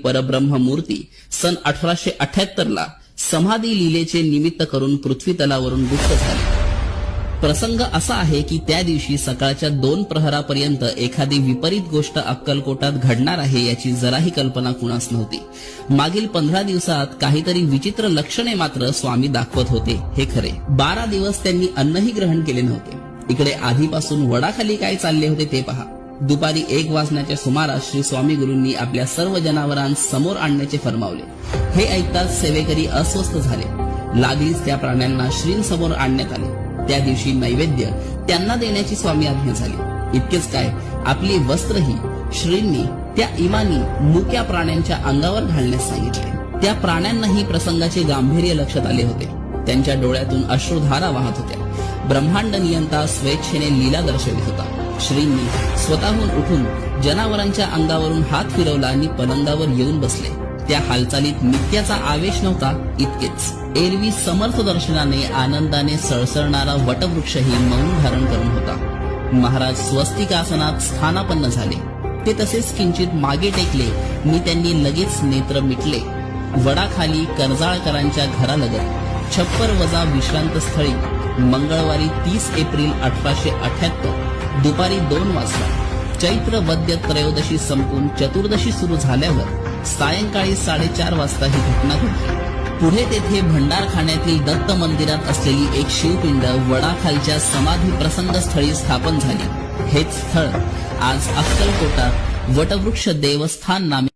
परब्रह्म मूर्ती सन 1878 ला समाधी लीलेचे निमित्त करून पृथ्वी तलावरून गुप्त झाली। प्रसंग असा आहे की त्या दिवशी सकाळच्या 2 प्रहरापर्यंत एखादी विपरीत गोष्ट अक्कलकोटात घडणार आहे याची जराही कल्पना कुणास नव्हती। मागील 15 दिवसात काहीतरी विचित्र लक्षणे मात्र स्वामी दाखवत होते हे खरे। 12 दिवस त्यांनी अन्नही ग्रहण केले नव्हते। इकडे आधीपासून वडाखाली काय चालले होते ते पहा। दुपारी 1 वाजण्याच्या सुमारास श्री स्वामी गुरूंनी आपल्या सर्व जनावरांस समोर आणण्याचे फरमावले। हे ऐकताच सेवेकरी अस्वस्थ झाले। लागलीच त्या प्राण्यांना श्रींसमोर आणण्यात आले। त्या दिवशी नैवेद्य त्यांना देण्याची स्वामी आज्ञा झाली। इतकेच काय, आपली वस्त्रही श्रींनी त्या इमानी मुक्या प्राण्यांच्या अंगावर घालण्यास सांगितले। त्या प्राण्यांनाही प्रसंगाचे गांभीर्य लक्षात आले होते। त्यांच्या डोळ्यातून अश्रुधारा वाहत होत्या। ब्रह्मांड नियंता स्वेच्छेने लीला दर्शवित होता। श्रींनी स्वतःहून उठून जनावरांच्या अंगावरून हात फिरवला आणि पलंगावर येऊन बसले। त्या हालचालीत नित्याचा आवेश नव्हता, इतकेच। एरवी समर्थ दर्शनाने आनंदाने सळसळणारा वटवृक्षही मौन धारण करून होता। महाराज स्वस्तिकासनात स्थानापन्न झाले। ते तसेच किंचित मागे टेकले नि त्यांनी लगेच नेत्र मिटले। वडाखाली कर्जाळकरांच्या घरालगत छप्पर वजा विश्रांत स्थळी मंगळवारी 30 एप्रिल 1878 दुपारी 2 वाजता चैत्र वद्य त्रयोदशी संपून चतुर्दशी सुरू झाल्यावर सायंकाळी 4:30 वाजता ही घटना घडली। पुढे तेथे भंडारखान्यातील दत्त मंदिरात असलेली एक शिवपिंड वडाखालच्या समाधी प्रसंगस्थळी स्थापन झाली। हेच स्थळ आज अक्कलकोटात वटवृक्ष देवस्थान नामे